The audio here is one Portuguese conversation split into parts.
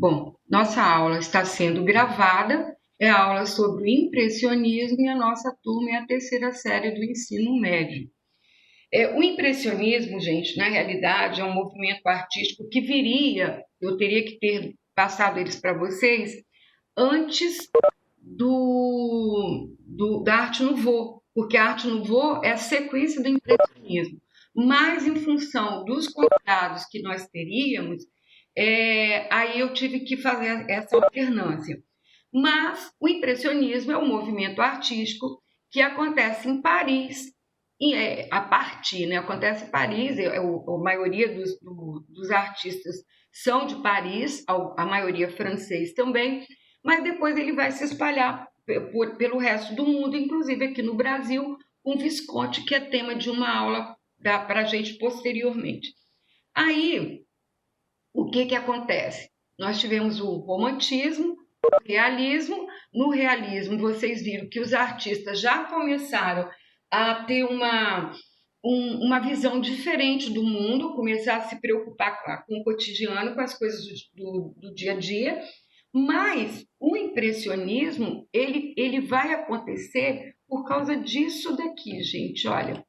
Bom, nossa aula está sendo gravada, é a aula sobre o impressionismo e a nossa turma é a terceira série do ensino médio. O impressionismo, gente, na realidade é um movimento artístico que viria, eu teria que ter passado eles para vocês, antes da Arte Nouveau, porque a Arte Nouveau é a sequência do impressionismo. Mas, em função dos convidados que nós teríamos, aí eu tive que fazer essa alternância. Mas o impressionismo é um movimento artístico que acontece em Paris, a partir, né? Acontece em Paris, a maioria dos artistas são de Paris, a maioria francês também, mas depois ele vai se espalhar pelo resto do mundo, inclusive aqui no Brasil, com Visconti, que é tema de uma aula para a gente posteriormente. Aí, o que acontece? Nós tivemos o romantismo, o realismo. No realismo, vocês viram que os artistas já começaram a ter uma visão diferente do mundo, começar a se preocupar com o cotidiano, com as coisas do dia a dia, mas o impressionismo, ele vai acontecer por causa disso daqui, gente, olha,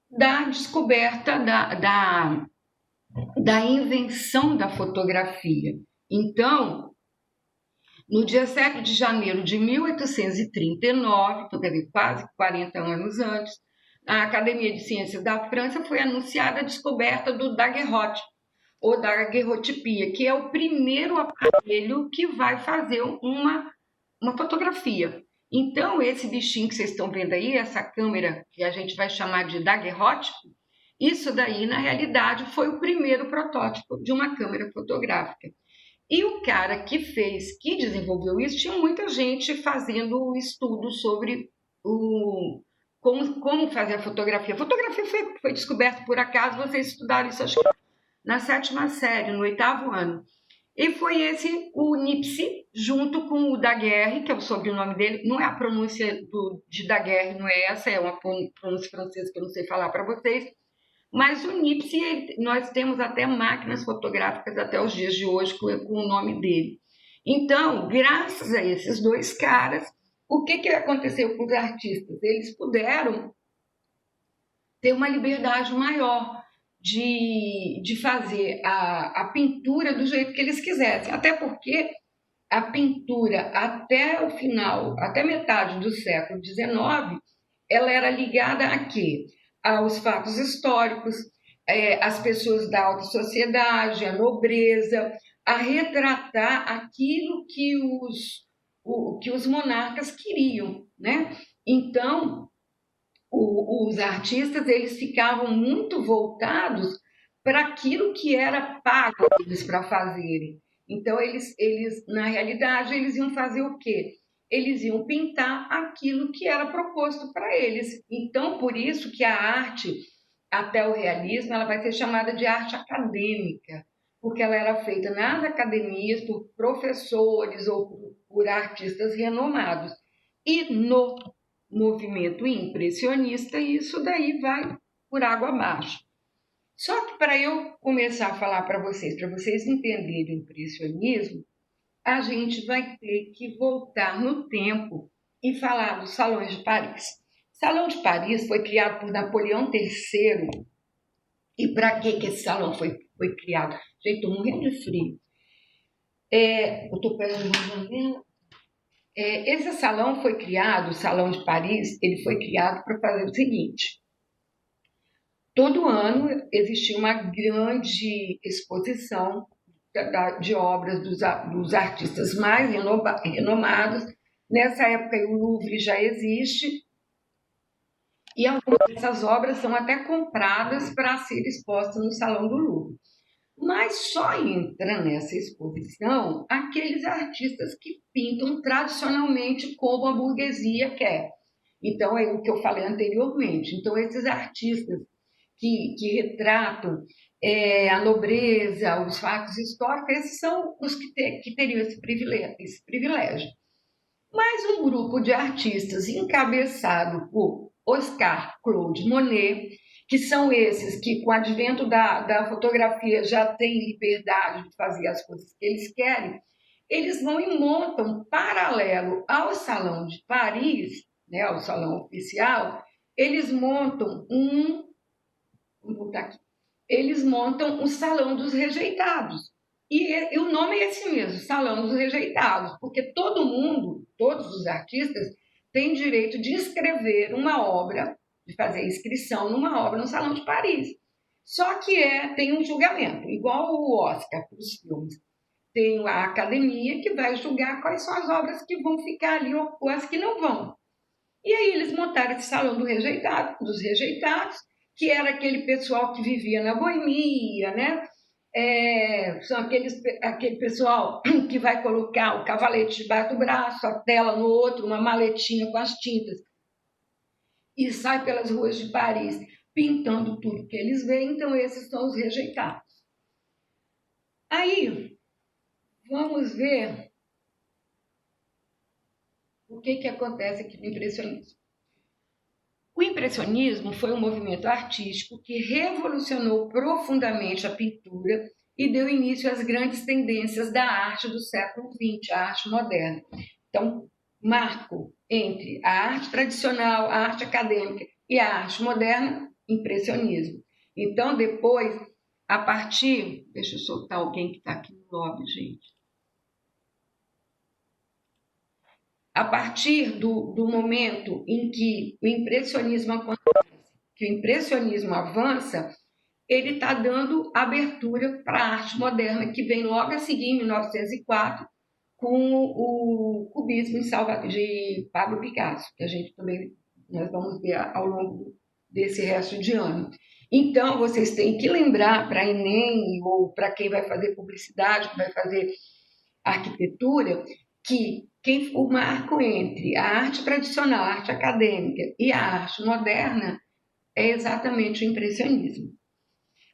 da descoberta da invenção da fotografia. Então, no dia 7 de janeiro de 1839, então, quer dizer, quase 40 anos antes, a Academia de Ciências da França foi anunciada a descoberta do daguerreotype, ou daguerreotipia, que é o primeiro aparelho que vai fazer uma fotografia. Então, esse bichinho que vocês estão vendo aí, essa câmera que a gente vai chamar de daguerreotype, isso daí, na realidade, foi o primeiro protótipo de uma câmera fotográfica. E o cara que desenvolveu isso, tinha muita gente fazendo estudo sobre como fazer a fotografia. A fotografia foi descoberta por acaso, vocês estudaram isso, acho que na 7ª série, no 8º ano. E foi esse, o Niepce, junto com o Daguerre, que é o sobrenome dele, não é a pronúncia de Daguerre, não é essa, é uma pronúncia francesa que eu não sei falar para vocês, mas o Niepce, nós temos até máquinas fotográficas até os dias de hoje com o nome dele. Então, graças a esses dois caras, o que aconteceu com os artistas? Eles puderam ter uma liberdade maior de fazer a pintura do jeito que eles quisessem. Até porque a pintura, até o final, até metade do século XIX, ela era ligada a quê? Aos fatos históricos, às pessoas da alta sociedade, à nobreza, a retratar aquilo que os monarcas queriam, né? Então, os artistas, eles ficavam muito voltados para aquilo que era pago eles para fazerem. Então, na realidade, eles iam fazer o quê? Eles iam pintar aquilo que era proposto para eles. Então, por isso que a arte, até o realismo, ela vai ser chamada de arte acadêmica, porque ela era feita nas academias por professores ou por artistas renomados. E no movimento impressionista, isso daí vai por água abaixo. Só que para eu começar a falar para vocês entenderem o impressionismo, a gente vai ter que voltar no tempo e falar dos salões de Paris. O Salão de Paris foi criado por Napoleão III. E para que esse salão foi criado? Gente, estou morrendo de frio. Eu estou pegando uma janela. Esse salão foi criado, o Salão de Paris, ele foi criado para fazer o seguinte. Todo ano existia uma grande exposição de obras dos artistas mais renomados. Nessa época, o Louvre já existe, e algumas dessas obras são até compradas para ser expostas no Salão do Louvre. Mas só entra nessa exposição aqueles artistas que pintam tradicionalmente como a burguesia quer. Então, é o que eu falei anteriormente. Então, esses artistas que retratam a nobreza, os fatos históricos, esses são os que teriam esse privilégio. Mas um grupo de artistas encabeçado por Oscar Claude Monet, que são esses que, com o advento da fotografia, já têm liberdade de fazer as coisas que eles querem, eles vão e montam, paralelo ao Salão de Paris, né, ao salão oficial, eles montam vou botar aqui, eles montam o Salão dos Rejeitados. E o nome é esse mesmo, Salão dos Rejeitados, porque todo mundo, todos os artistas, têm direito de escrever uma obra, de fazer inscrição numa obra no Salão de Paris. Só que tem um julgamento, igual o Oscar para os filmes. Tem a academia que vai julgar quais são as obras que vão ficar ali ou as que não vão. E aí eles montaram esse Salão dos Rejeitados, que era aquele pessoal que vivia na boemia, né? São aquele pessoal que vai colocar o cavalete debaixo do braço, a tela no outro, uma maletinha com as tintas, e sai pelas ruas de Paris pintando tudo que eles veem. Então, esses são os rejeitados. Aí, vamos ver o que acontece aqui no impressionismo. O impressionismo foi um movimento artístico que revolucionou profundamente a pintura e deu início às grandes tendências da arte do século XX, a arte moderna. Então, marco entre a arte tradicional, a arte acadêmica e a arte moderna, impressionismo. Então, depois, a partir... Deixa eu soltar alguém que está aqui no lobby, gente. A partir do momento em que o impressionismo avança, ele está dando abertura para a arte moderna, que vem logo a seguir, em 1904, com o cubismo de Pablo Picasso, que a gente também nós vamos ver ao longo desse resto de ano. Então, vocês têm que lembrar para a Enem ou para quem vai fazer publicidade, que vai fazer arquitetura, que o marco entre a arte tradicional, a arte acadêmica e a arte moderna é exatamente o impressionismo.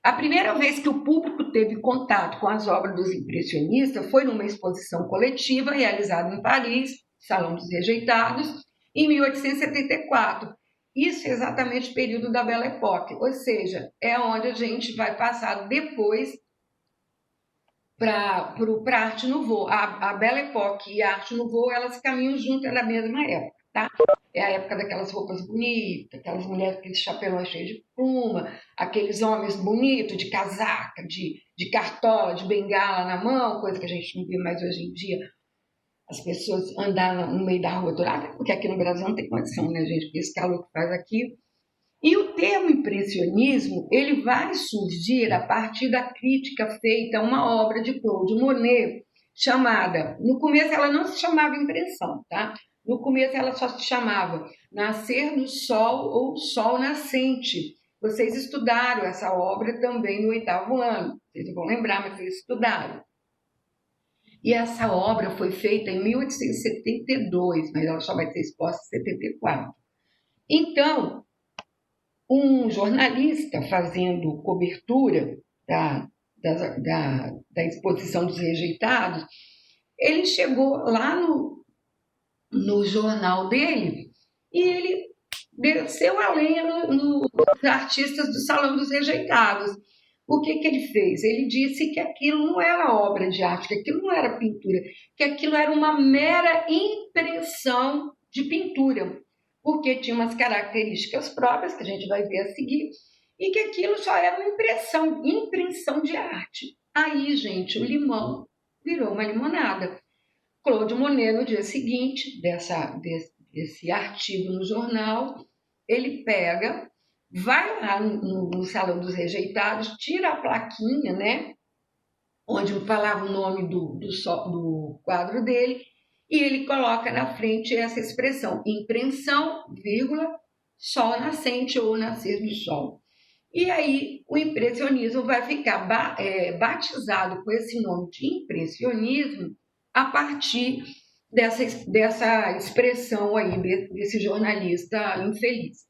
A primeira vez que o público teve contato com as obras dos impressionistas foi numa exposição coletiva realizada em Paris, Salão dos Rejeitados, em 1874. Isso é exatamente o período da Belle Époque, ou seja, é onde a gente vai passar depois para a Arte Nouveau. A Belle Époque e a Arte Nouveau, elas caminham juntas na mesma época, tá? É a época daquelas roupas bonitas, aquelas mulheres com aqueles chapelões cheios de pluma, aqueles homens bonitos de casaca, de cartola, de bengala na mão, coisa que a gente não vê mais hoje em dia. As pessoas andar no meio da rua toda, porque aqui no Brasil não tem condição, né, gente? Porque esse calor que faz aqui. E o termo impressionismo, ele vai surgir a partir da crítica feita a uma obra de Claude Monet, chamada, no começo ela não se chamava impressão, tá? No começo ela só se chamava Nascer do Sol ou Sol Nascente. Vocês estudaram essa obra também no 8º ano, vocês vão lembrar, mas vocês estudaram. E essa obra foi feita em 1872, mas ela só vai ser exposta em 74. Então, um jornalista fazendo cobertura da exposição dos rejeitados, ele chegou lá no jornal dele e ele desceu a lenha nos artistas do Salão dos Rejeitados. O que ele fez? Ele disse que aquilo não era obra de arte, que aquilo não era pintura, que aquilo era uma mera impressão de pintura, porque tinha umas características próprias, que a gente vai ver a seguir, e que aquilo só era uma impressão de arte. Aí, gente, o limão virou uma limonada. Claude Monet, no dia seguinte desse artigo no jornal, ele pega, vai lá no Salão dos Rejeitados, tira a plaquinha, né, onde falava o nome do quadro dele, e ele coloca na frente essa expressão, impressão, vírgula, sol nascente ou nascer do sol. E aí o impressionismo vai ficar batizado com esse nome de impressionismo a partir dessa expressão aí desse jornalista infeliz.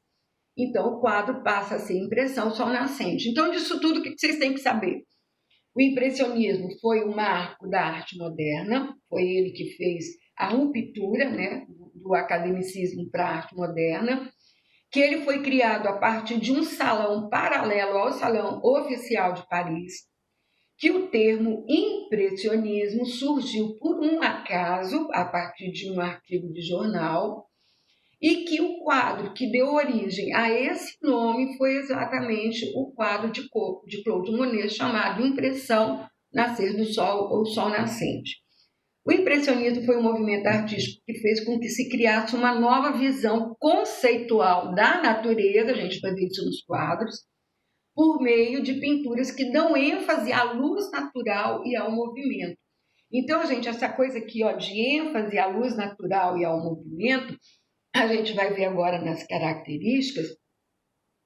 Então o quadro passa a ser impressão, sol nascente. Então disso tudo o que vocês têm que saber? O impressionismo foi o marco da arte moderna, foi ele que fez a ruptura, né, do academicismo para a arte moderna, que ele foi criado a partir de um salão paralelo ao Salão Oficial de Paris, que o termo impressionismo surgiu por um acaso, a partir de um artigo de jornal, e que o quadro que deu origem a esse nome foi exatamente o quadro de Claude Monet, chamado Impressão, Nascer do Sol ou Sol Nascente. O impressionismo foi um movimento artístico que fez com que se criasse uma nova visão conceitual da natureza, a gente vai ver isso nos quadros, por meio de pinturas que dão ênfase à luz natural e ao movimento. Então, gente, essa coisa aqui, ó, de ênfase à luz natural e ao movimento, a gente vai ver agora nas características,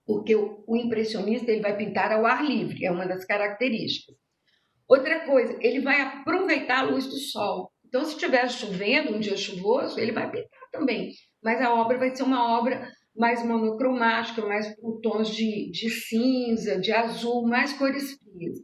porque o impressionista ele vai pintar ao ar livre, é uma das características. Outra coisa, ele vai aproveitar a luz do sol. Então, se estiver chovendo, um dia chuvoso, ele vai pintar também. Mas a obra vai ser uma obra mais monocromática, mais com tons de cinza, de azul, mais cores frias.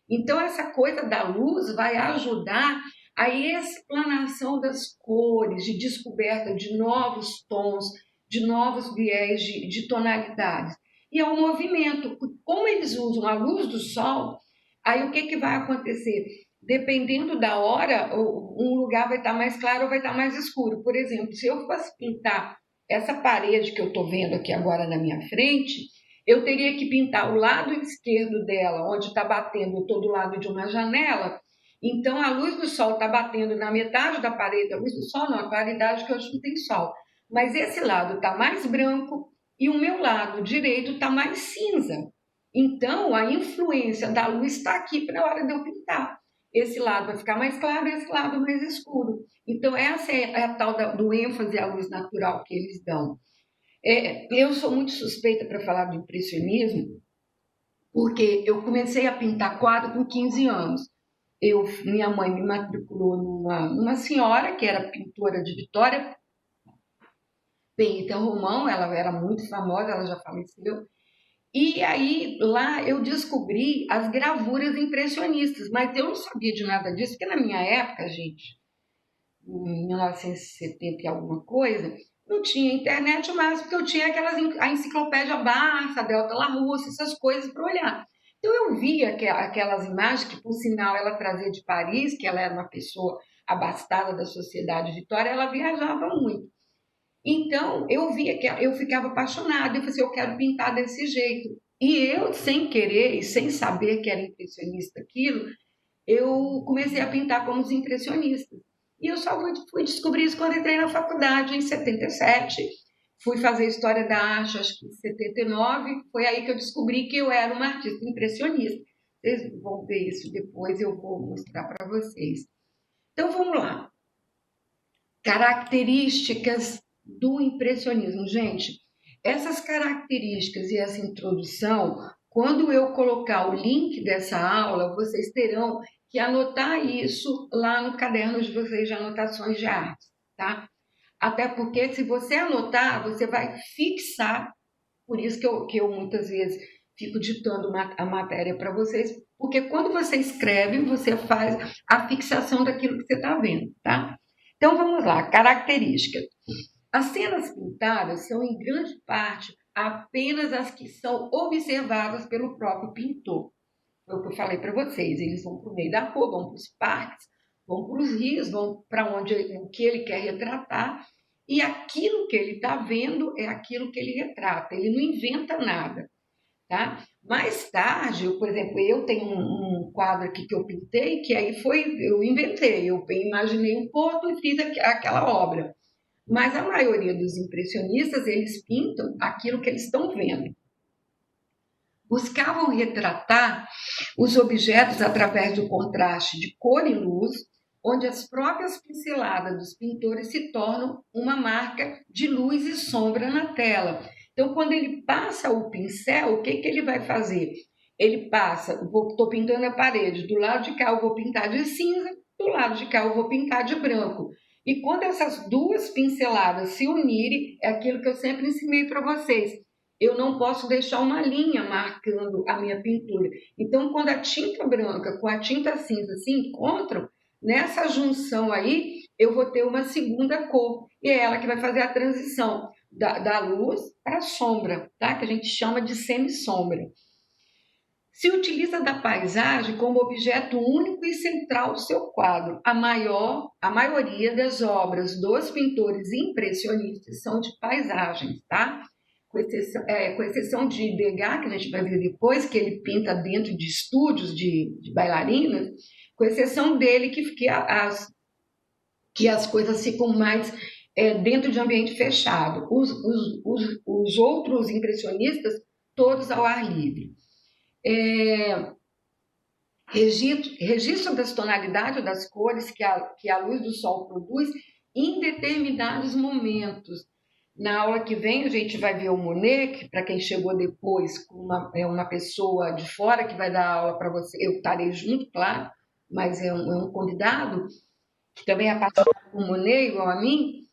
Então, essa coisa da luz vai ajudar a explanação das cores, de descoberta de novos tons, de novos viés de tonalidades. E ao movimento, como eles usam a luz do sol, aí o que vai acontecer? Dependendo da hora, um lugar vai estar mais claro ou vai estar mais escuro. Por exemplo, se eu fosse pintar essa parede que eu estou vendo aqui agora na minha frente, eu teria que pintar o lado esquerdo dela, onde está batendo, eu estou do lado de uma janela, então a luz do sol está batendo na metade da parede, a luz do sol não, a claridade que hoje não tem sol, mas esse lado está mais branco e o meu lado direito está mais cinza. Então a influência da luz está aqui para a hora de eu pintar. Esse lado vai ficar mais claro e esse lado mais escuro. Então essa é a tal do ênfase à luz natural que eles dão. Eu sou muito suspeita para falar do impressionismo, porque eu comecei a pintar quadro com 15 anos. Minha mãe me matriculou numa senhora que era pintora de Vitória, Penita Romão, ela era muito famosa, ela já faleceu. E aí lá eu descobri as gravuras impressionistas, mas eu não sabia de nada disso, porque na minha época, gente, em 1970 e alguma coisa, não tinha internet mais, porque eu tinha a enciclopédia Barça, a Delta La Russa, essas coisas para olhar. Então eu via aquelas imagens que, por sinal, ela trazia de Paris, que ela era uma pessoa abastada da sociedade Vitória, ela viajava muito. Então eu via que eu ficava apaixonada, eu falei assim, eu quero pintar desse jeito. E eu, sem querer e sem saber que era impressionista aquilo, eu comecei a pintar como os impressionistas. E eu só fui descobrir isso quando entrei na faculdade, em 77. Fui fazer História da Arte, acho que em 79. Foi aí que eu descobri que eu era uma artista impressionista. Vocês vão ver isso depois, eu vou mostrar para vocês. Então, vamos lá. Características do impressionismo. Gente, essas características e essa introdução, quando eu colocar o link dessa aula, vocês terão que anotar isso lá no caderno de vocês de anotações de arte, tá? Até porque se você anotar, você vai fixar, por isso que eu muitas vezes fico ditando a matéria para vocês, porque quando você escreve, você faz a fixação daquilo que você está vendo, tá? Então vamos lá, características. As cenas pintadas são em grande parte apenas as que são observadas pelo próprio pintor. Foi o que eu falei para vocês, eles vão para o meio da rua, vão para os parques, vão para os rios, vão para onde o que ele quer retratar, e aquilo que ele está vendo é aquilo que ele retrata, ele não inventa nada. Tá? Mais tarde, por exemplo, eu tenho um quadro aqui que eu pintei, que aí eu inventei, eu imaginei um ponto e fiz aquela obra. Mas a maioria dos impressionistas, eles pintam aquilo que eles estão vendo. Buscavam retratar os objetos através do contraste de cor e luz, onde as próprias pinceladas dos pintores se tornam uma marca de luz e sombra na tela. Então, quando ele passa o pincel, o que ele vai fazer? Ele passa, estou pintando a parede, do lado de cá eu vou pintar de cinza, do lado de cá eu vou pintar de branco. E quando essas duas pinceladas se unirem, é aquilo que eu sempre ensinei para vocês. Eu não posso deixar uma linha marcando a minha pintura. Então, quando a tinta branca com a tinta cinza se encontram, nessa junção aí, eu vou ter uma segunda cor. E é ela que vai fazer a transição. da luz para a sombra, tá? Que a gente chama de semi-sombra. Se utiliza da paisagem como objeto único e central do seu quadro. A maioria das obras dos pintores impressionistas são de paisagens, tá? Com exceção de Degas, que a gente vai ver depois, que ele pinta dentro de estúdios de bailarinas, com exceção dele, que as coisas ficam mais dentro de ambiente fechado. Os outros impressionistas, todos ao ar livre. Registro das tonalidades das cores que a luz do sol produz em determinados momentos. Na aula que vem a gente vai ver o Monet, que para quem chegou depois, uma pessoa de fora que vai dar aula para você, eu estarei junto, claro, mas é um convidado, que também é apaixonado por Monet, igual a mim.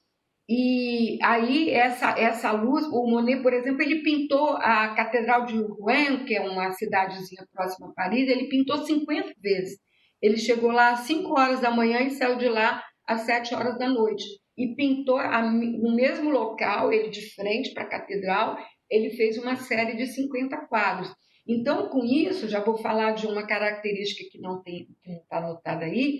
E aí essa luz, o Monet, por exemplo, ele pintou a Catedral de Rouen, que é uma cidadezinha próxima a Paris, ele pintou 50 vezes. Ele chegou lá às 5 horas da manhã e saiu de lá às 7 horas da noite. E pintou no mesmo local, ele de frente para a catedral, ele fez uma série de 50 quadros. Então, com isso, já vou falar de uma característica que não está anotada aí,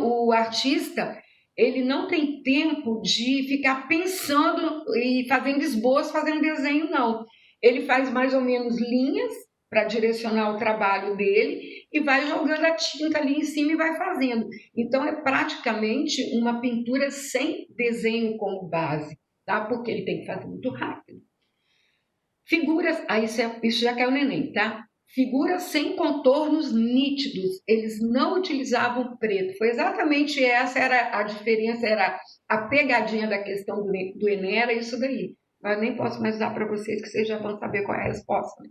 o artista, ele não tem tempo de ficar pensando e fazendo esboço, fazendo desenho, não. Ele faz mais ou menos linhas para direcionar o trabalho dele e vai jogando a tinta ali em cima e vai fazendo. Então, é praticamente uma pintura sem desenho como base, tá? Porque ele tem que fazer muito rápido. Figuras, isso já caiu no Enem, tá? Figuras sem contornos nítidos, eles não utilizavam preto. Foi exatamente essa era a diferença, era a pegadinha da questão do Enem, era isso daí. Mas eu nem posso mais usar para vocês, que vocês já vão saber qual é a resposta.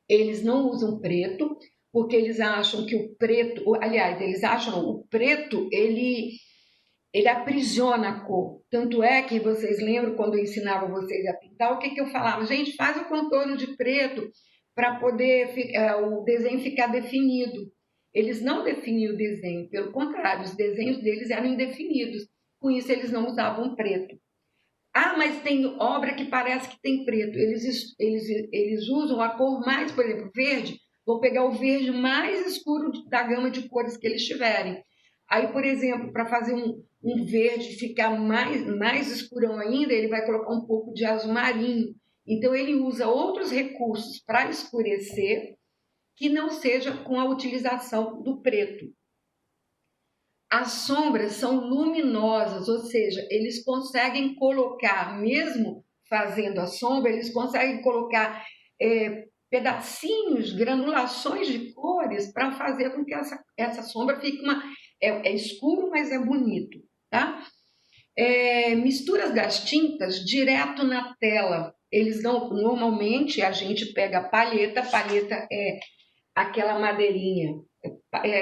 Eles não usam preto, porque eles acham que o preto, aliás, eles acham o preto, ele aprisiona a cor. Tanto é que vocês lembram quando eu ensinava vocês a pintar, o que eu falava? Gente, faz o contorno de preto para poder o desenho ficar definido. Eles não definiam o desenho, pelo contrário, os desenhos deles eram indefinidos. Com isso, eles não usavam preto. Ah, mas tem obra que parece que tem preto. Eles usam a cor mais, por exemplo, verde. Vou pegar o verde mais escuro da gama de cores que eles tiverem. Aí, por exemplo, para fazer um verde ficar mais escurão ainda, ele vai colocar um pouco de azul marinho. Então, ele usa outros recursos para escurecer que não seja com a utilização do preto. As sombras são luminosas, ou seja, eles conseguem colocar, mesmo fazendo a sombra, eles conseguem colocar pedacinhos, granulações de cores para fazer com que essa sombra fique é escuro, mas é bonito, tá? Misturas das tintas direto na tela. Eles não, normalmente a gente pega a palheta é aquela madeirinha.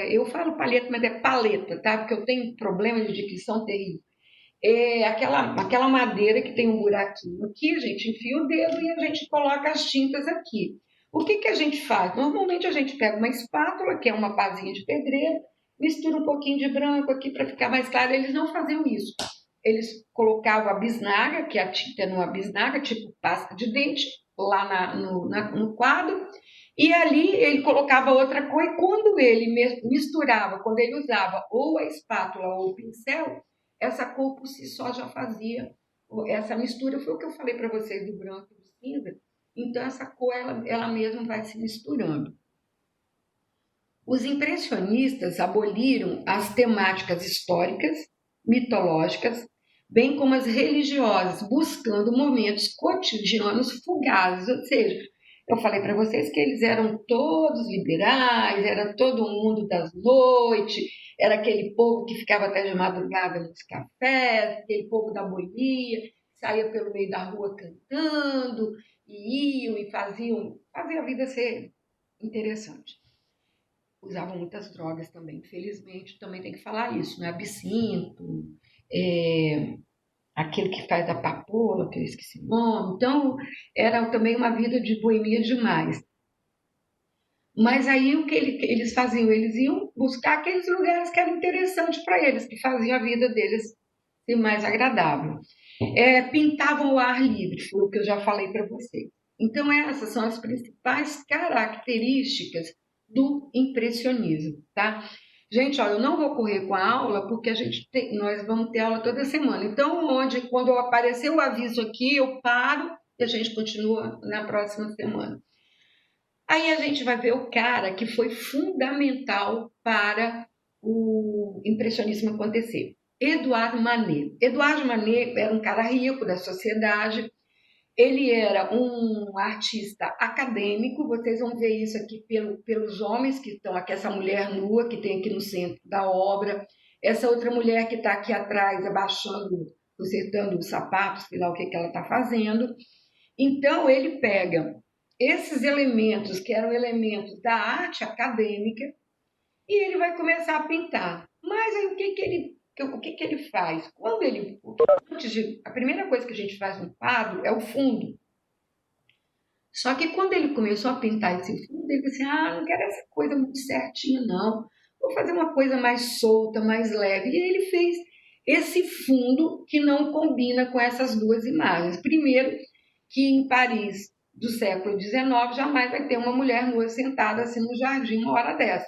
Eu falo palheta, mas é paleta, tá? Porque eu tenho problema de dicção terrível. É aquela madeira que tem um buraquinho aqui, a gente enfia o dedo e a gente coloca as tintas aqui. O que a gente faz? Normalmente a gente pega uma espátula, que é uma pazinha de pedreiro, mistura um pouquinho de branco aqui para ficar mais claro. Eles não faziam isso. Eles colocavam a bisnaga, que a tinta era uma bisnaga, tipo pasta de dente, lá no quadro, e ali ele colocava outra cor, e quando ele misturava, quando ele usava ou a espátula ou o pincel, essa cor por si só já fazia essa mistura. Foi o que eu falei para vocês do branco e do cinza. Então essa cor ela mesma vai se misturando. Os impressionistas aboliram as temáticas históricas, mitológicas, bem como as religiosas, buscando momentos cotidianos fugazes, ou seja, eu falei para vocês que eles eram todos liberais, era todo mundo das noites, era aquele povo que ficava até de madrugada nos cafés, aquele povo da boemia, saía pelo meio da rua cantando, e iam e faziam a vida ser interessante. Usavam muitas drogas também, infelizmente, também tem que falar isso, né? Absinto, aquele que faz a papoula, que eu esqueci o nome. Então, era também uma vida de boemia demais. Mas aí o que eles faziam? Eles iam buscar aqueles lugares que eram interessantes para eles, que faziam a vida deles ser mais agradável. Pintavam ao ar livre, foi o que eu já falei para vocês. Então, essas são as principais características do impressionismo, tá? Gente, ó, eu não vou correr com a aula porque nós vamos ter aula toda semana. Então, quando aparecer o aviso aqui, eu paro e a gente continua na próxima semana. Aí a gente vai ver o cara que foi fundamental para o impressionismo acontecer. Eduardo Manet. Eduardo Manet era um cara rico da sociedade, ele era um artista acadêmico, vocês vão ver isso aqui pelos homens que estão aqui, essa mulher nua que tem aqui no centro da obra, essa outra mulher que está aqui atrás, abaixando, consertando os sapatos, sei lá o que ela está fazendo. Então, ele pega esses elementos, que eram elementos da arte acadêmica, e ele vai começar a pintar. Mas aí, o que ele faz? A primeira coisa que a gente faz no quadro é o fundo. Só que quando ele começou a pintar esse fundo, ele disse assim, não quero essa coisa muito certinha, não. Vou fazer uma coisa mais solta, mais leve. E ele fez esse fundo que não combina com essas duas imagens. Primeiro, que em Paris do século XIX jamais vai ter uma mulher nua sentada assim no jardim uma hora dessa.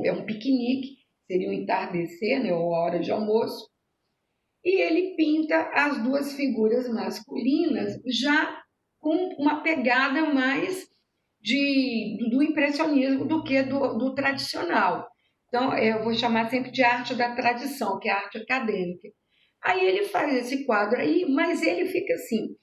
É um piquenique, seria um entardecer, né, ou a hora de almoço. E ele pinta as duas figuras masculinas já com uma pegada mais do impressionismo do que do tradicional. Então, eu vou chamar sempre de arte da tradição, que é a arte acadêmica. Aí ele faz esse quadro aí, mas ele fica assim,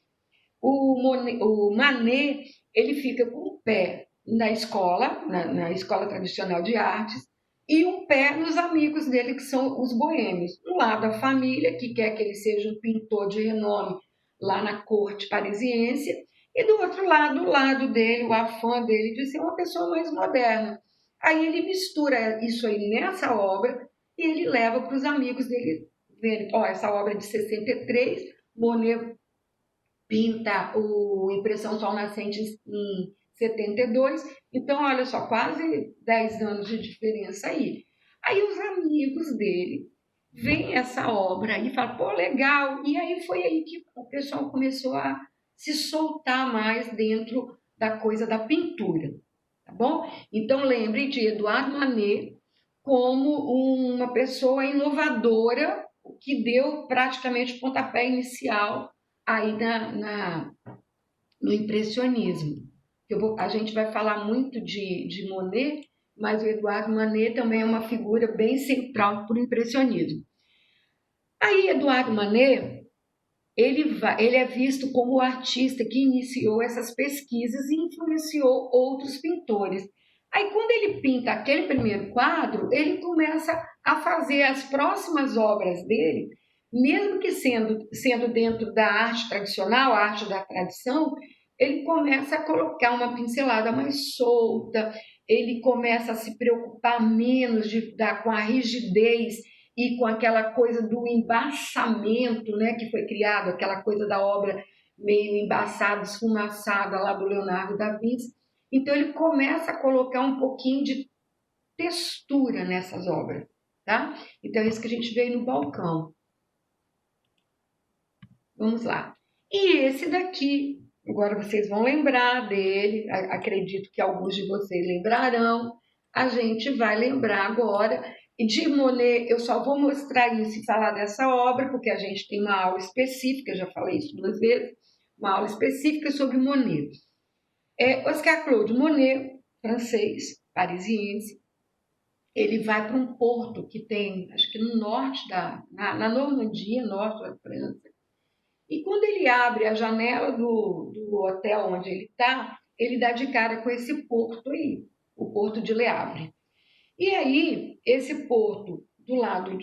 o Manet, ele fica com o pé na escola, na escola tradicional de artes, e um pé nos amigos dele, que são os boêmios. Um lado a família, que quer que ele seja um pintor de renome lá na corte parisiense, e do outro lado, o lado dele, o afã dele de ser uma pessoa mais moderna. Aí ele mistura isso aí nessa obra e ele leva para os amigos dele verem, essa obra é de 63, Monet pinta o Impressão Sol Nascente em 72, então olha só, quase 10 anos de diferença aí. Aí os amigos dele veem essa obra aí e falam, pô, legal, e aí foi aí que o pessoal começou a se soltar mais dentro da coisa da pintura, tá bom? Então lembre de Eduardo Manet como uma pessoa inovadora, que deu praticamente o pontapé inicial aí no impressionismo. A gente vai falar muito de Monet, mas o Eduardo Manet também é uma figura bem central para o impressionismo. Aí, Eduardo Manet, ele é visto como o artista que iniciou essas pesquisas e influenciou outros pintores. Aí, quando ele pinta aquele primeiro quadro, ele começa a fazer as próximas obras dele, mesmo que sendo dentro da arte tradicional, a arte da tradição, ele começa a colocar uma pincelada mais solta, ele começa a se preocupar menos com a rigidez e com aquela coisa do embaçamento, né, que foi criado, aquela coisa da obra meio embaçada, esfumaçada lá do Leonardo da Vinci. Então ele começa a colocar um pouquinho de textura nessas obras, tá? Então é isso que a gente vê no balcão. Vamos lá. E esse daqui, agora vocês vão lembrar dele, acredito que alguns de vocês lembrarão, a gente vai lembrar agora. E de Monet, eu só vou mostrar isso e falar dessa obra, porque a gente tem uma aula específica, já falei isso 2 vezes, uma aula específica sobre Monet. Oscar Claude Monet, francês, parisiense, ele vai para um porto que tem, acho que no norte na Normandia, norte da França. E quando ele abre a janela do hotel onde ele está, ele dá de cara com esse porto aí, o Porto de Le Havre. E aí, esse porto, do lado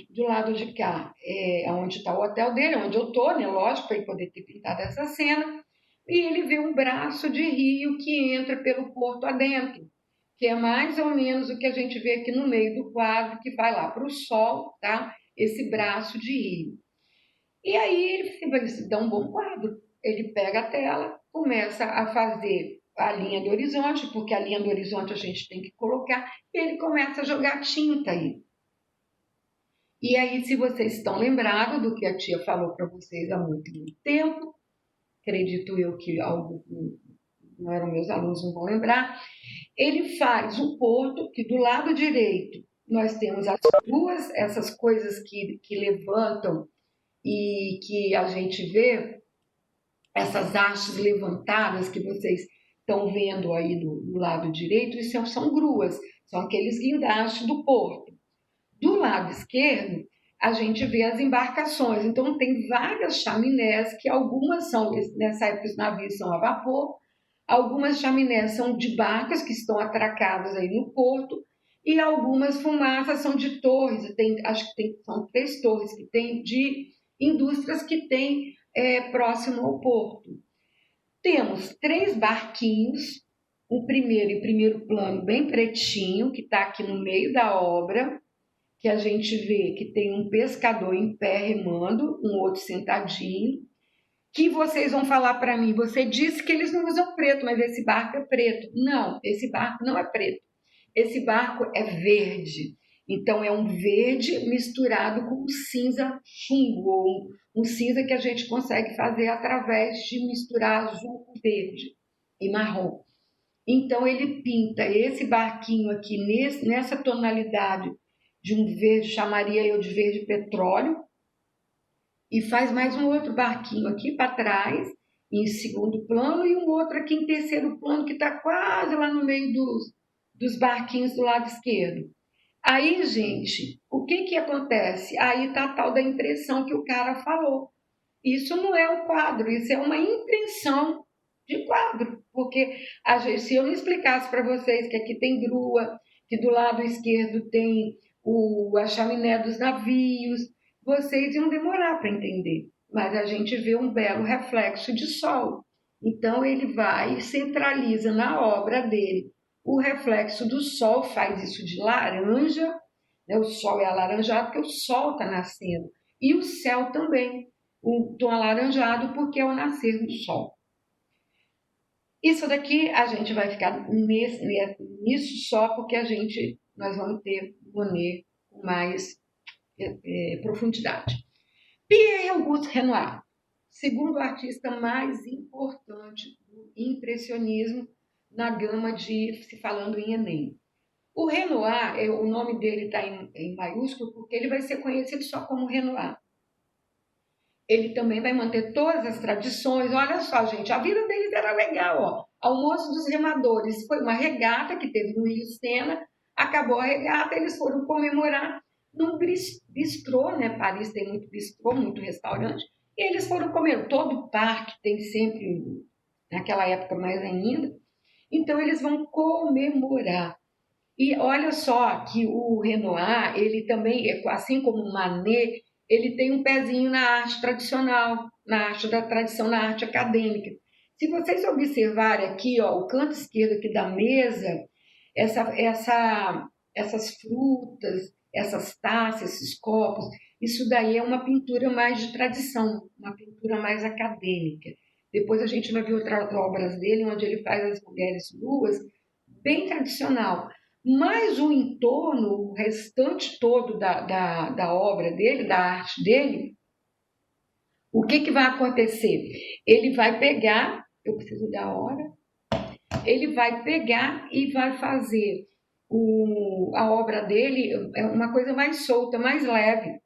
de cá, onde está o hotel dele, onde eu estou, né? Lógico, para ele poder ter pintado essa cena. E ele vê um braço de rio que entra pelo porto adentro, que é mais ou menos o que a gente vê aqui no meio do quadro, que vai lá para o sol, tá? Esse braço de rio. E aí ele vai dar um bom quadro. Ele pega a tela, começa a fazer a linha do horizonte, porque a linha do horizonte a gente tem que colocar, e ele começa a jogar tinta aí. E aí, se vocês estão lembrados do que a tia falou para vocês há muito tempo, acredito eu que alguns não eram meus alunos, não vão lembrar, ele faz o porto, que do lado direito nós temos as duas, essas coisas que levantam e que a gente vê, essas hastes levantadas que vocês estão vendo aí do lado direito, isso são gruas, são aqueles guindastes do porto. Do lado esquerdo, a gente vê as embarcações. Então, tem várias chaminés, que algumas são, nessa época os navios são a vapor, algumas chaminés são de barcas que estão atracadas aí no porto, e algumas fumaças são de torres, acho que são 3 torres que tem de indústrias que tem próximo ao porto. Temos 3 barquinhos, o primeiro em primeiro plano bem pretinho, que está aqui no meio da obra, que a gente vê que tem um pescador em pé remando, um outro sentadinho, que vocês vão falar para mim, você disse que eles não usam preto, mas esse barco é preto. Não, esse barco não é preto. Esse barco é verde. Então, é um verde misturado com um cinza chumbo, ou um cinza que a gente consegue fazer através de misturar azul com verde e marrom. Então, ele pinta esse barquinho aqui nessa tonalidade de um verde, chamaria eu de verde petróleo, e faz mais um outro barquinho aqui para trás, em segundo plano, e um outro aqui em terceiro plano, que está quase lá no meio dos barquinhos do lado esquerdo. Aí, gente, o que acontece? Aí está a tal da impressão que o cara falou. Isso não é um quadro, isso é uma impressão de quadro. Porque se eu não explicasse para vocês que aqui tem grua, que do lado esquerdo tem a chaminé dos navios, vocês iam demorar para entender. Mas a gente vê um belo reflexo de sol. Então ele vai e centraliza na obra dele o reflexo do sol, faz isso de laranja, né? O sol é alaranjado porque o sol está nascendo. E o céu também, o tom alaranjado porque é o nascer do sol. Isso daqui a gente vai ficar nisso só porque nós vamos ter Monet com mais profundidade. Pierre Auguste Renoir, segundo artista mais importante do impressionismo na gama de se falando em Enem. O Renoir, o nome dele está em maiúsculo porque ele vai ser conhecido só como Renoir. Ele também vai manter todas as tradições. Olha só, gente, a vida deles era legal, ó. Almoço dos remadores foi uma regata que teve no Rio Sena, acabou a regata, eles foram comemorar num bistrô, né? Paris tem muito bistrô, muito restaurante, e eles foram comer. Todo parque tem sempre, naquela época mais ainda, então eles vão comemorar. E olha só que o Renoir, ele também, assim como o Manet, ele tem um pezinho na arte tradicional, na arte da tradição, na arte acadêmica. Se vocês observarem aqui, ó, o canto esquerdo aqui da mesa, essas frutas, essas taças, esses copos, isso daí é uma pintura mais de tradição, uma pintura mais acadêmica. Depois a gente vai ver outras obras dele, onde ele faz as mulheres nuas, bem tradicional. Mas o entorno, o restante todo da obra dele, da arte dele, o que vai acontecer? Ele vai pegar, eu preciso da hora, ele vai pegar e vai fazer a obra dele é uma coisa mais solta, mais leve,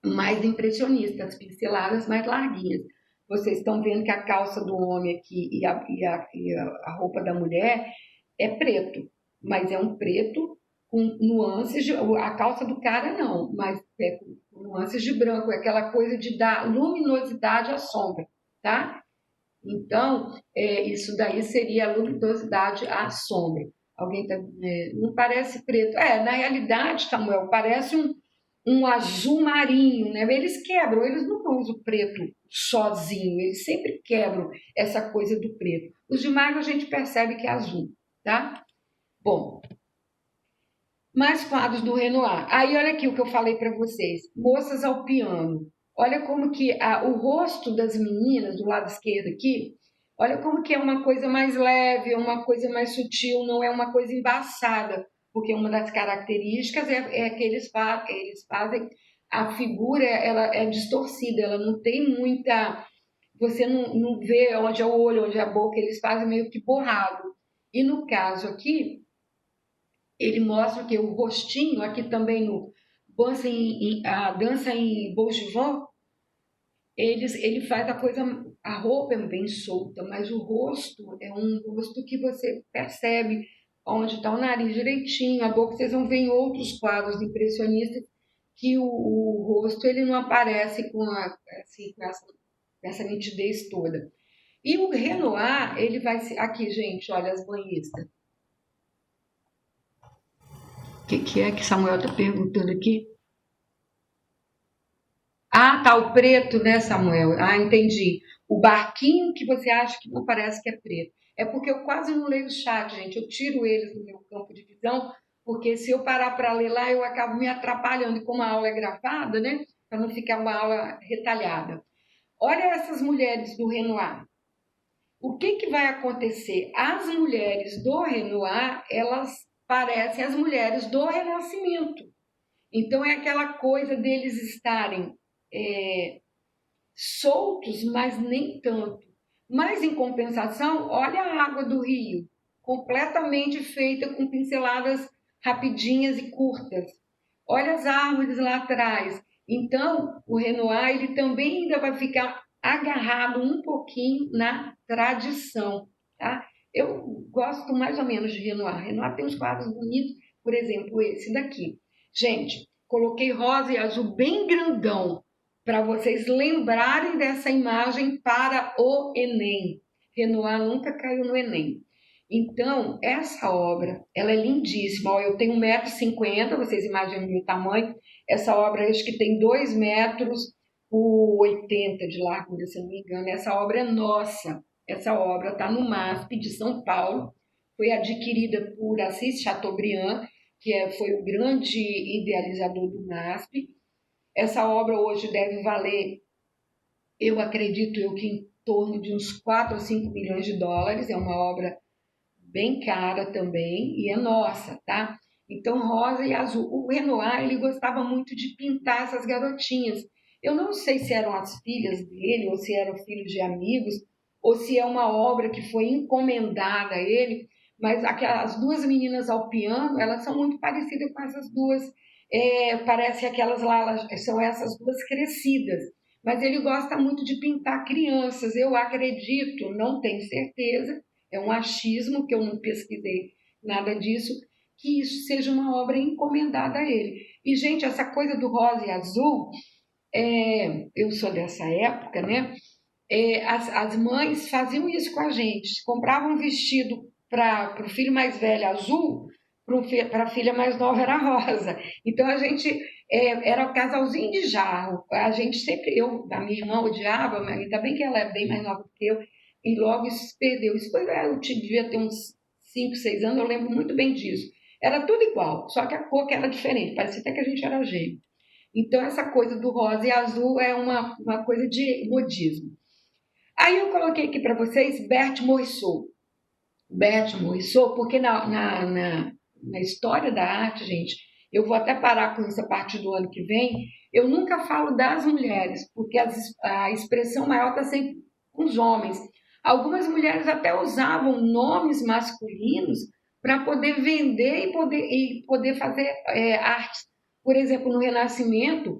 mais impressionista, as pinceladas mais larguinhas. Vocês estão vendo que a calça do homem aqui e a roupa da mulher é preto, mas é um preto com nuances de... A calça do cara não, mas é com nuances de branco, é aquela coisa de dar luminosidade à sombra, tá? Então, isso daí seria a luminosidade à sombra. Alguém tá, não parece preto. Na realidade, Samuel, parece um azul marinho, né? Eles quebram, eles não usam o preto sozinho, eles sempre quebram essa coisa do preto. Os demais a gente percebe que é azul, tá? Bom, mais quadros do Renoir. Aí olha aqui o que eu falei para vocês, moças ao piano. Olha como que o rosto das meninas do lado esquerdo aqui, olha como que é uma coisa mais leve, uma coisa mais sutil, não é uma coisa embaçada. porque uma das características é que eles fazem, a figura ela é distorcida, ela não tem muita, você não vê onde é o olho, onde é a boca, eles fazem meio que borrado. E no caso aqui, ele mostra que o rostinho, aqui também no a dança em Bougival, ele faz a coisa, a roupa é bem solta, mas o rosto é um rosto que você percebe onde está o nariz direitinho, a boca. Vocês vão ver em outros quadros impressionistas que o rosto ele não aparece assim, com essa nitidez toda. E o Renoir, ele vai ser. Aqui, gente, olha as banhistas. O que é que Samuel está perguntando aqui? Ah, tá, o preto, né, Samuel? Ah, entendi. O barquinho que você acha que não parece que é preto. É porque eu quase não leio o chat, gente. Eu tiro eles do meu campo de visão, porque se eu parar para ler lá, eu acabo me atrapalhando. E como a aula é gravada, né? Para não ficar uma aula retalhada. Olha essas mulheres do Renoir. O que vai acontecer? As mulheres do Renoir, elas parecem as mulheres do Renascimento. Então é aquela coisa deles estarem soltos, mas nem tanto. Mas em compensação, olha a água do rio, completamente feita com pinceladas rapidinhas e curtas. Olha as árvores lá atrás. Então, o Renoir ele também ainda vai ficar agarrado um pouquinho na tradição, tá? Eu gosto mais ou menos de Renoir. Renoir tem uns quadros bonitos, por exemplo, esse daqui. Gente, coloquei rosa e azul bem grandão para vocês lembrarem dessa imagem para o Enem. Renoir nunca caiu no Enem. Então, essa obra, ela é lindíssima. Ó, eu tenho 1,50 m, vocês imaginam o meu tamanho. Essa obra, acho que tem 2 metros por 80 de largura, se não me engano. Essa obra é nossa. Essa obra está no MASP de São Paulo. Foi adquirida por Assis Chateaubriand, que foi o grande idealizador do MASP. Essa obra hoje deve valer, eu acredito que em torno de uns 4 a 5 milhões de dólares. É uma obra bem cara também e é nossa, tá? Então, rosa e azul. O Renoir, ele gostava muito de pintar essas garotinhas. Eu não sei se eram as filhas dele, ou se eram filhos de amigos, ou se é uma obra que foi encomendada a ele, mas as duas meninas ao piano, elas são muito parecidas com essas duas, parece aquelas lá, são essas duas crescidas. Mas ele gosta muito de pintar crianças, eu acredito, não tenho certeza, é um achismo que eu não pesquisei nada disso, que isso seja uma obra encomendada a ele. E, gente, essa coisa do rosa e azul, eu sou dessa época, né? As mães faziam isso com a gente, compravam um vestido para o filho mais velho azul, para a filha mais nova era rosa. Então a gente era o casalzinho de jarro. A gente sempre, da minha irmã odiava, mas ainda bem que ela é bem mais nova do que eu, e logo isso se perdeu. Isso foi, eu devia ter uns 5, 6 anos, eu lembro muito bem disso. Era tudo igual, só que a cor que era diferente, parecia até que a gente era gêmeo. Então essa coisa do rosa e azul é uma coisa de modismo. Aí eu coloquei aqui para vocês Berthe Morisot. Berthe Morisot, porque na história da arte, gente, eu vou até parar com isso a partir do ano que vem, eu nunca falo das mulheres, porque a expressão maior está sempre com os homens. Algumas mulheres até usavam nomes masculinos para poder vender e poder fazer artes. Por exemplo, no Renascimento,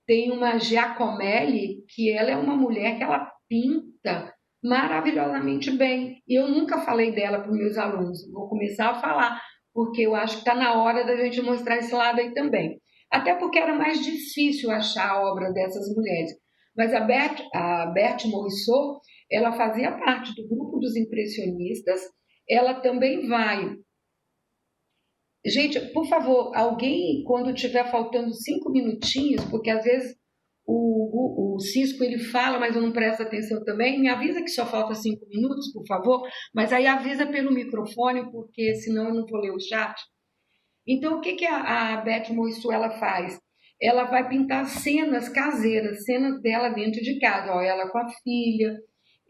tem uma Giacomelli, que ela é uma mulher que ela pinta maravilhosamente bem. E eu nunca falei dela para os meus alunos. Vou começar a falar, porque eu acho que está na hora da gente mostrar esse lado aí também. Até porque era mais difícil achar a obra dessas mulheres. Mas a Berthe Morisot, ela fazia parte do grupo dos impressionistas. Ela também vai. Gente, por favor, alguém, quando tiver faltando 5 minutinhos, porque às vezes o Cisco ele fala, mas eu não presto atenção também, me avisa que só falta 5 minutos, por favor, mas aí avisa pelo microfone, porque senão eu não vou ler o chat. Então, o que a Beth Moissu ela faz? Ela vai pintar cenas caseiras, cenas dela dentro de casa, ó, ela com a filha,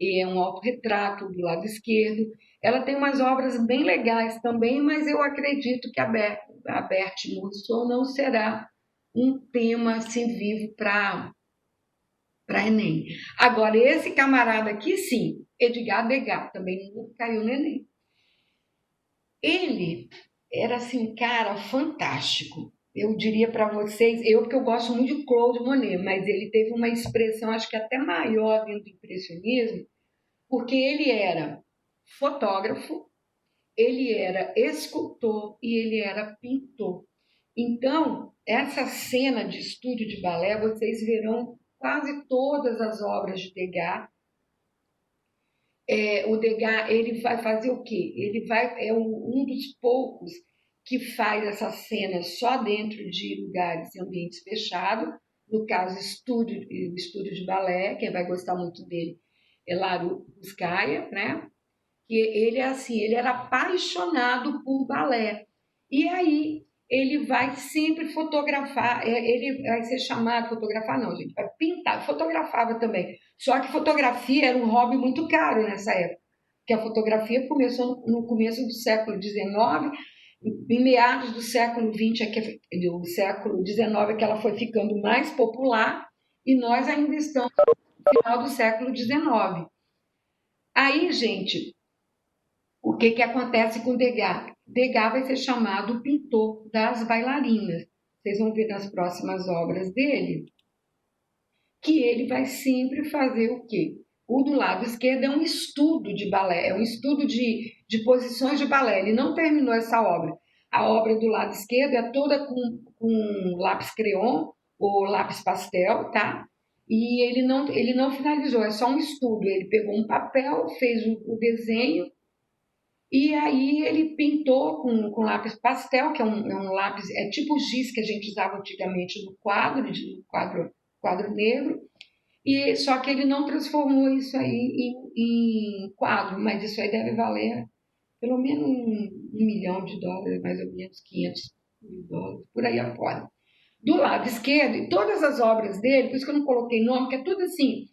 é um autorretrato do lado esquerdo. Ela tem umas obras bem legais também, mas eu acredito que a Beth a Berthe Morisot não será um tema assim vivo para Enem. Agora, esse camarada aqui, sim, Edgar Degas, também não caiu no Enem. Ele era assim, cara, fantástico. Eu diria para vocês, porque eu gosto muito de Claude Monet, mas ele teve uma expressão, acho que até maior dentro do impressionismo, porque ele era fotógrafo, ele era escultor e ele era pintor. Então, essa cena de estúdio de balé, vocês verão quase todas as obras de Degas. O Degas, ele vai fazer o quê? Um dos poucos que faz essa cena só dentro de lugares e ambientes fechados, no caso, estúdio de balé, quem vai gostar muito dele é Laro Ruscaia, né? Que ele é assim, ele era apaixonado por balé. E aí ele vai sempre fotografar, ele vai ser chamado, fotografar não, gente, vai pintar, fotografava também. Só que fotografia era um hobby muito caro nessa época, porque a fotografia começou no começo do século XIX, em meados do século XX, do século XIX, é que ela foi ficando mais popular, e nós ainda estamos no final do século XIX. Aí, gente, o que acontece com Degas? Degas vai ser chamado o pintor das bailarinas. Vocês vão ver nas próximas obras dele que ele vai sempre fazer o quê? O do lado esquerdo é um estudo de balé, é um estudo de posições de balé. Ele não terminou essa obra. A obra do lado esquerdo é toda com lápis crayon ou lápis pastel, tá? E ele não finalizou, é só um estudo. Ele pegou um papel, fez o desenho e aí ele pintou com lápis pastel, que é um lápis, é tipo o giz que a gente usava antigamente no quadro negro, e só que ele não transformou isso aí em quadro, mas isso aí deve valer pelo menos $1 milhão, mais ou menos $500 mil, por aí afora. Do lado esquerdo, e todas as obras dele, por isso que eu não coloquei nome, que é tudo assim,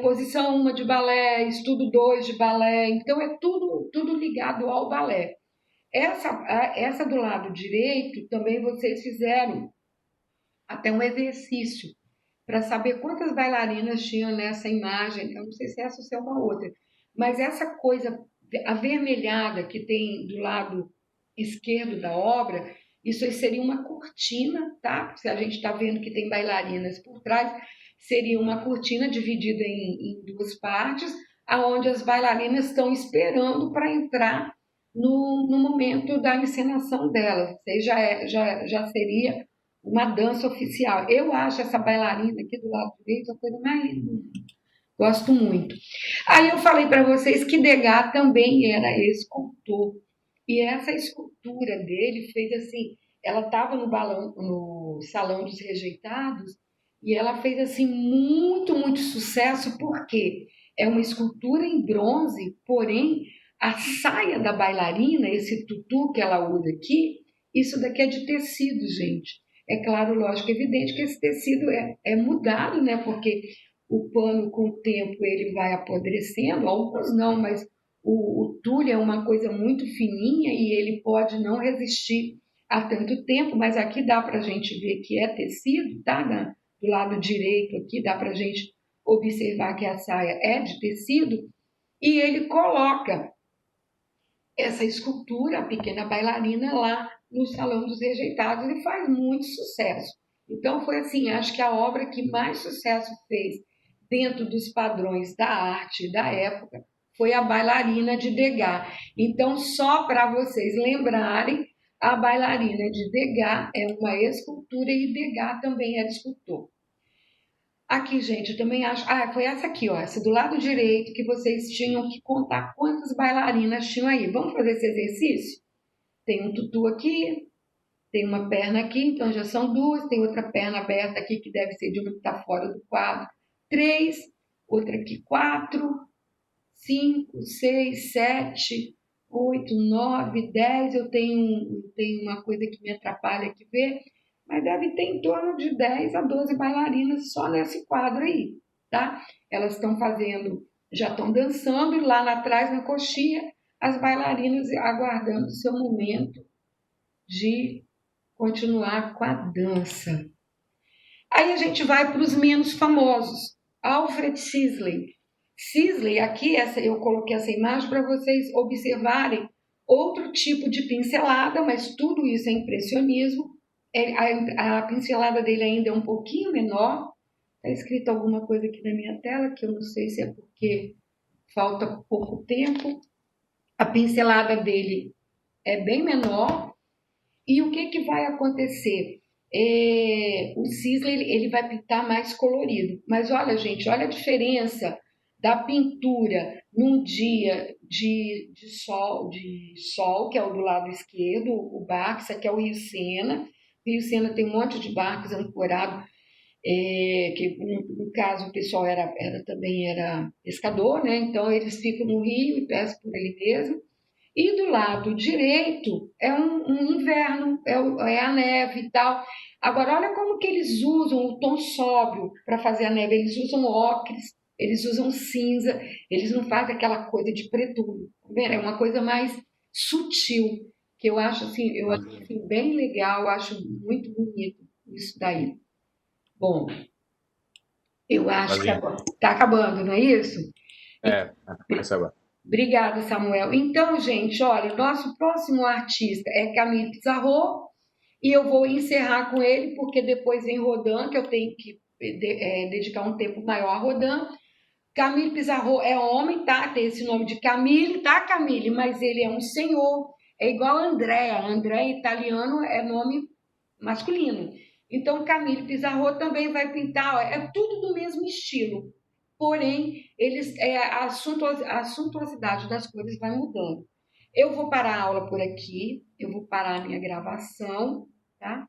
posição 1 de balé, estudo 2 de balé, então é tudo ligado ao balé. Essa do lado direito, também vocês fizeram até um exercício para saber quantas bailarinas tinham nessa imagem, eu não sei se essa ou se é uma outra, mas essa coisa avermelhada que tem do lado esquerdo da obra, isso aí seria uma cortina, tá? Se a gente está vendo que tem bailarinas por trás, seria uma cortina dividida em duas partes, aonde as bailarinas estão esperando para entrar no momento da encenação delas. Isso aí já seria uma dança oficial. Eu acho essa bailarina aqui do lado direito a coisa mais linda. Gosto muito. Aí eu falei para vocês que Degas também era escultor. E essa escultura dele fez assim, ela estava no Salão dos Rejeitados e ela fez assim muito sucesso porque é uma escultura em bronze, porém a saia da bailarina, esse tutu que ela usa aqui, isso daqui é de tecido, gente. É claro, lógico, evidente que esse tecido é mudado, né? Porque o pano, com o tempo, ele vai apodrecendo, alguns não, mas o tule é uma coisa muito fininha e ele pode não resistir a tanto tempo, mas aqui dá para a gente ver que é tecido, tá? Do lado direito aqui dá para a gente observar que a saia é de tecido e ele coloca essa escultura, a pequena bailarina, lá no Salão dos Rejeitados e faz muito sucesso. Então foi assim, acho que a obra que mais sucesso fez dentro dos padrões da arte da época foi a bailarina de Degas. Então, só para vocês lembrarem, a bailarina de Degas é uma escultura e Degas também era escultor. Aqui, gente, eu também acho. Foi essa aqui, ó, essa do lado direito, que vocês tinham que contar quantas bailarinas tinham aí. Vamos fazer esse exercício? Tem um tutu aqui, tem uma perna aqui, então já são duas, tem outra perna aberta aqui, que deve ser de uma que está fora do quadro. 3, outra aqui, 4, 5, 6, 7, 8, 9, 10. Eu tenho uma coisa que me atrapalha aqui ver, mas deve ter em torno de 10 a 12 bailarinas só nesse quadro aí, tá? Elas estão fazendo, já estão dançando e lá atrás, na coxinha, as bailarinas aguardando o seu momento de continuar com a dança. Aí a gente vai para os menos famosos. Alfred Sisley. Sisley, aqui eu coloquei essa imagem para vocês observarem outro tipo de pincelada, mas tudo isso é impressionismo. A pincelada dele ainda é um pouquinho menor. Está escrito alguma coisa aqui na minha tela, que eu não sei se é porque falta pouco tempo. A pincelada dele é bem menor. E o que vai acontecer? O Sisley ele vai pintar mais colorido. Mas olha, gente, olha a diferença da pintura num dia de sol, que é o do lado esquerdo, o barco, isso aqui é o Rio Sena. O Rio Sena tem um monte de barcos ancorados, que no caso o pessoal também era pescador, né? Então eles ficam no rio e pescam por ele mesmo. E do lado direito é um inverno, é a neve e tal. Agora, olha como que eles usam o tom sóbrio para fazer a neve. Eles usam ocres, eles usam cinza, eles não fazem aquela coisa de preto. Tá vendo? É uma coisa mais sutil, que eu acho assim, bem legal, eu acho muito bonito isso daí. Bom, eu acho que Imagina. está acabando, não é isso? Essa agora. Obrigada, Samuel. Então, gente, olha, o nosso próximo artista é Camille Pissarro e eu vou encerrar com ele, porque depois vem Rodin, que eu tenho que dedicar um tempo maior a Rodin. Camille Pissarro é homem, tá? Tem esse nome de Camille, tá, Camille? Mas ele é um senhor, é igual a Andrea. Andrea italiano é nome masculino. Então, Camille Pissarro também vai pintar, ó, é tudo do mesmo estilo. Porém, a suntuosidade das cores vai mudando. Eu vou parar a aula por aqui, eu vou parar a minha gravação, tá?